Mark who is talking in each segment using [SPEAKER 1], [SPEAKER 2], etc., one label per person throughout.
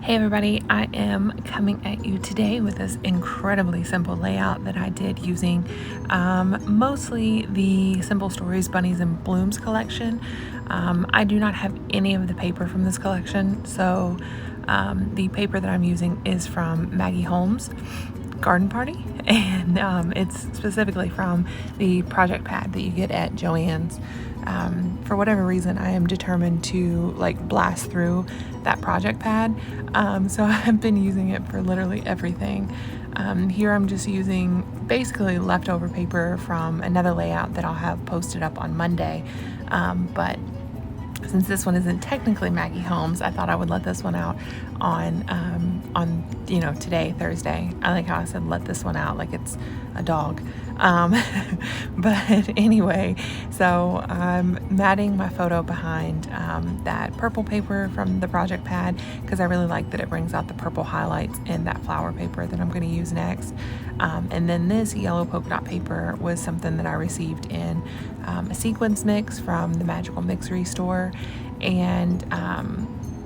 [SPEAKER 1] Hey everybody, I am coming at you today with this incredibly simple layout that I did using mostly the Simple Stories Bunnies and Blooms collection. I do not have any of the paper from this collection, so the paper that I'm using is from Maggie Holmes' Garden Party, and it's specifically from the project pad that you get at Joann's. For whatever reason, I am determined to blast through that project pad. So I've been using it for literally everything. Here I'm just using basically leftover paper from another layout that I'll have posted up on Monday. But since this one isn't technically Maggie Holmes, I thought I would let this one out on today, Thursday. I like how I said let this one out like it's a dog. But anyway, so I'm matting my photo behind that purple paper from the project pad because I really like that it brings out the purple highlights in that flower paper that I'm going to use next. And then this yellow polka dot paper was something that I received in a sequence mix from the Magical Mixery store. And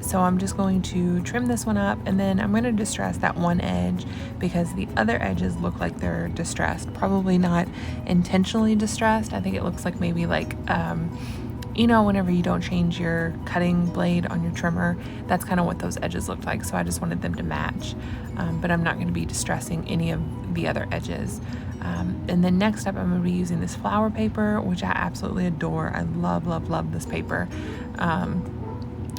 [SPEAKER 1] so I'm just going to trim this one up, and then I'm going to distress that one edge because the other edges look like they're distressed. Probably not intentionally distressed. I think it looks like maybe whenever you don't change your cutting blade on your trimmer, that's kind of what those edges look like. So I just wanted them to match, but I'm not going to be distressing any of the other edges. And then next up, I'm going to be using this flower paper, which I absolutely adore. I love, love, love this paper.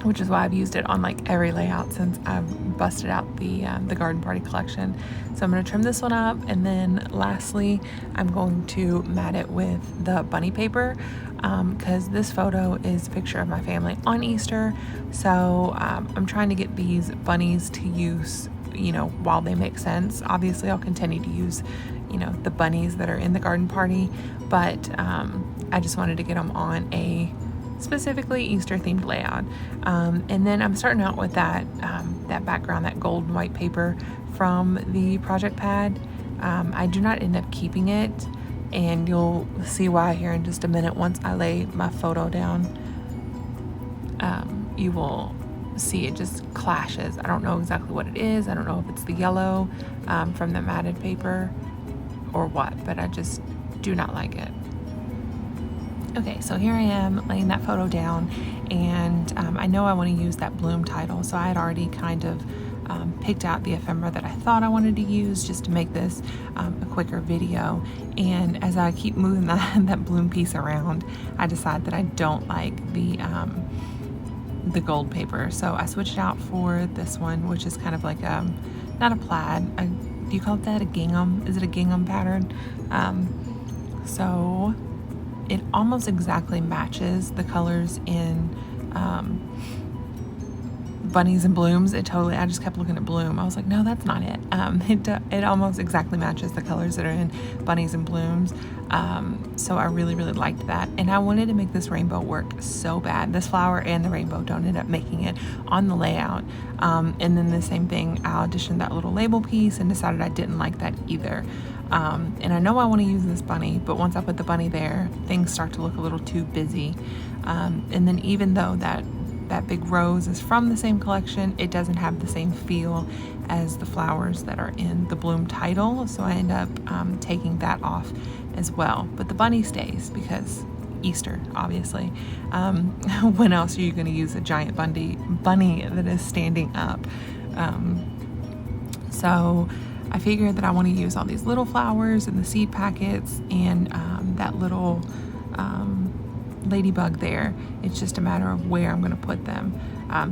[SPEAKER 1] Which is why I've used it on every layout since I've busted out the Garden Party collection. So I'm going to trim this one up, and then lastly I'm going to mat it with the bunny paper because this photo is a picture of my family on Easter. So I'm trying to get these bunnies to use while they make sense. Obviously I'll continue to use the bunnies that are in the Garden Party, but I just wanted to get them on a specifically Easter themed layout. And then I'm starting out with that background, that gold and white paper from the project pad. I do not end up keeping it, and you'll see why here in just a minute. Once I lay my photo down, you will see it just clashes. I don't know exactly what it is. I don't know if it's the yellow from the matted paper or what, but I just do not like it. Okay, so here I am laying that photo down, and I know I want to use that bloom title, so I had already kind of picked out the ephemera that I thought I wanted to use just to make this a quicker video. And as I keep moving that bloom piece around, I decide that I don't like the gold paper, so I switched out for this one, which is kind of like not a plaid. Do you call it that? A gingham? Is it a gingham pattern? So it almost exactly matches the colors in Bunnies and Blooms. I just kept looking at Bloom. I was like, no, that's not it. It almost exactly matches the colors that are in Bunnies and Blooms. So I really, really liked that. And I wanted to make this rainbow work so bad. This flower and the rainbow don't end up making it on the layout. And then the same thing, I auditioned that little label piece and decided I didn't like that either. And I know I want to use this bunny, but once I put the bunny there, things start to look a little too busy. And then even though that big rose is from the same collection, it doesn't have the same feel as the flowers that are in the bloom title. So I end up taking that off as well. But the bunny stays because Easter, obviously. When else are you going to use a giant bunny that is standing up? So I figured that I want to use all these little flowers and the seed packets and that little ladybug there. It's just a matter of where I'm going to put them.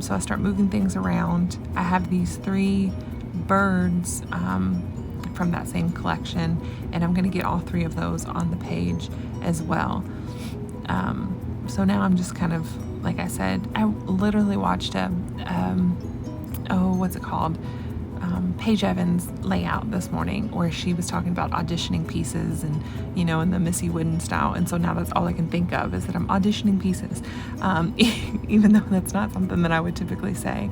[SPEAKER 1] So I start moving things around. I have these 3 birds from that same collection, and I'm going to get all 3 of those on the page as well. So now I'm just kind of, like I said, I literally watched what's it called? Paige Evans layout this morning where she was talking about auditioning pieces and in the Missy Wooden style, and so now that's all I can think of is that I'm auditioning pieces, even though that's not something that I would typically say.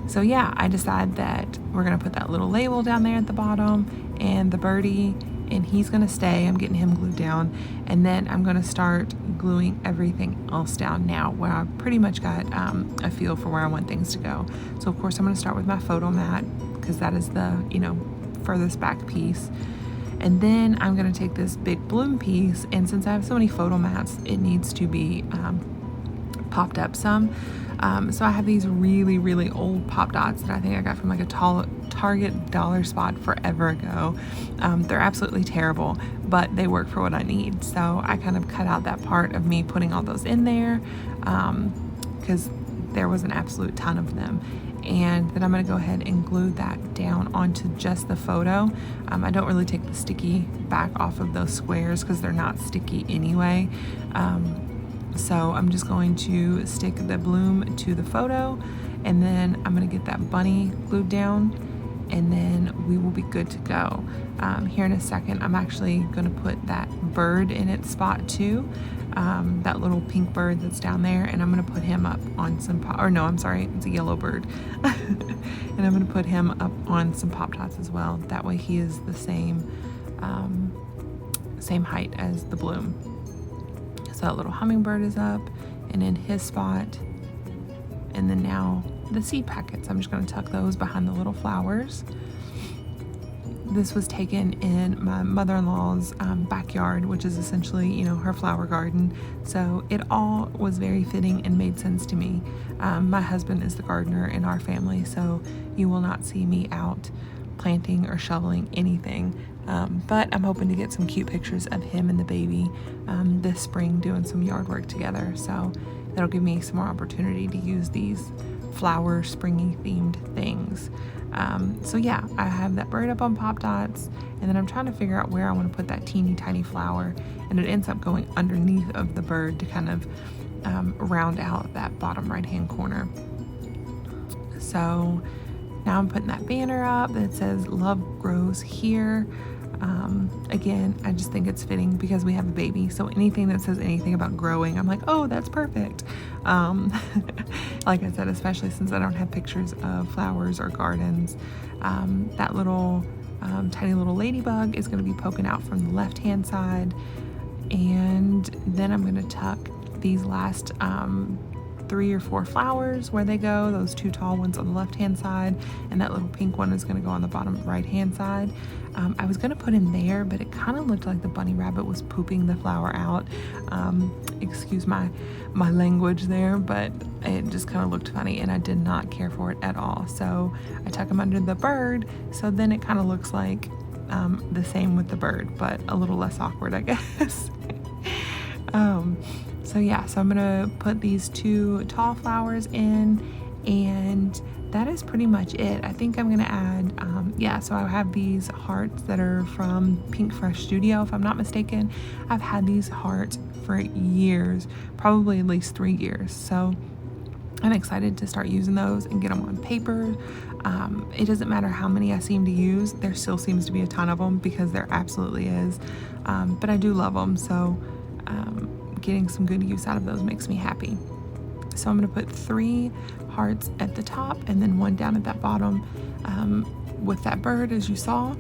[SPEAKER 1] So yeah, I decide that we're gonna put that little label down there at the bottom and the birdie, and he's gonna stay. I'm getting him glued down, and then I'm gonna start gluing everything else down now, where I've pretty much got a feel for where I want things to go. So of course I'm gonna start with my photo mat, because that is the, you know, furthest back piece. And then I'm gonna take this big bloom piece, and since I have so many photo mats, it needs to be popped up some. So I have these really, really old pop dots that I think I got from like a Target dollar spot forever ago. They're absolutely terrible, but they work for what I need. So I kind of cut out that part of me putting all those in there, because there was an absolute ton of them. And then I'm going to go ahead and glue that down onto just the photo. I don't really take the sticky back off of those squares because they're not sticky anyway. So I'm just going to stick the bloom to the photo, and then I'm going to get that bunny glued down, and then we will be good to go. Here in a second, I'm actually going to put that bird in its spot too. That little pink bird that's down there, and I'm going to put him up on some it's a yellow bird. And I'm going to put him up on some pop dots as well. That way he is the same height as the bloom. So that little hummingbird is up and in his spot. And then now the seed packets, I'm just going to tuck those behind the little flowers. This was taken in my mother-in-law's backyard, which is essentially, you know, her flower garden. So it all was very fitting and made sense to me. My husband is the gardener in our family, so you will not see me out planting or shoveling anything. But I'm hoping to get some cute pictures of him and the baby this spring doing some yard work together. So that'll give me some more opportunity to use these flower springy themed things. So yeah, I have that bird up on pop dots, and then I'm trying to figure out where I want to put that teeny tiny flower, and it ends up going underneath of the bird to kind of round out that bottom right hand corner. So now I'm putting that banner up that says love grows here. Again, I just think it's fitting because we have a baby, so anything that says anything about growing, I'm like, oh, that's perfect. Like I said, especially since I don't have pictures of flowers or gardens. That little tiny little ladybug is going to be poking out from the left hand side, and then I'm going to tuck these last 3 or 4 flowers where they go, those 2 tall ones on the left hand side, and that little pink one is going to go on the bottom right hand side. I was going to put him there, but it kind of looked like the bunny rabbit was pooping the flower out. Excuse my language there, but it just kind of looked funny, and I did not care for it at all. So I tuck him under the bird, so then it kind of looks like the same with the bird, but a little less awkward, I guess. So yeah, so I'm gonna put these 2 tall flowers in, and that is pretty much it. I think I'm gonna add, so I have these hearts that are from Pink Fresh Studio, if I'm not mistaken. I've had these hearts for years, probably at least 3 years. So I'm excited to start using those and get them on paper. It doesn't matter how many I seem to use, there still seems to be a ton of them, because there absolutely is. But I do love them, so getting some good use out of those makes me happy. So I'm going to put 3 hearts at the top and then 1 down at that bottom with that bird, as you saw.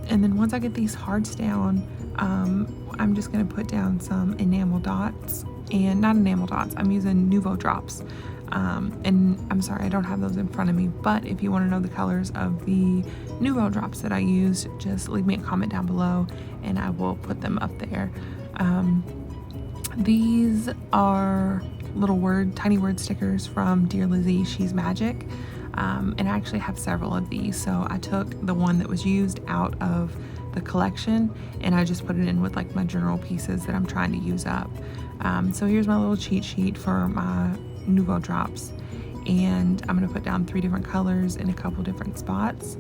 [SPEAKER 1] And then once I get these hearts down, I'm just going to put down some enamel dots, and not enamel dots, I'm using Nouveau drops. And I'm sorry, I don't have those in front of me, but if you want to know the colors of the Nouveau drops that I use, just leave me a comment down below and I will put them up there. These are little tiny word stickers from Dear Lizzie, She's Magic. And I actually have several of these. So I took the one that was used out of the collection and I just put it in with like my journal pieces that I'm trying to use up. So here's my little cheat sheet for my Nouveau drops. And I'm going to put down 3 different colors in a couple different spots.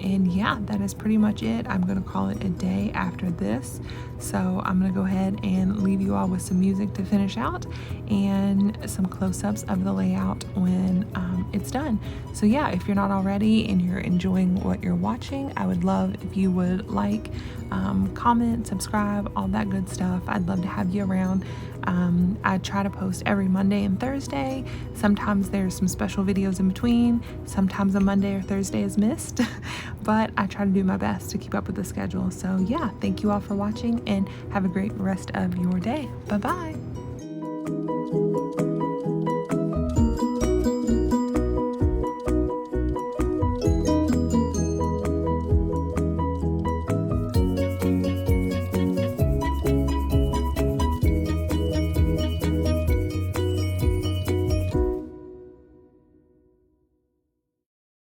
[SPEAKER 1] And yeah, that is pretty much it. I'm going to call it a day after this. So I'm going to go ahead and leave you all with some music to finish out and some close-ups of the layout when it's done. So yeah, if you're not already and you're enjoying what you're watching, I would love if you would like, comment, subscribe, all that good stuff. I'd love to have you around. I try to post every Monday and Thursday. Sometimes there's some special videos in between. Sometimes a Monday or Thursday is missed. but I try to do my best to keep up with the schedule. So yeah, thank you all for watching and have a great rest of your day. Bye-bye.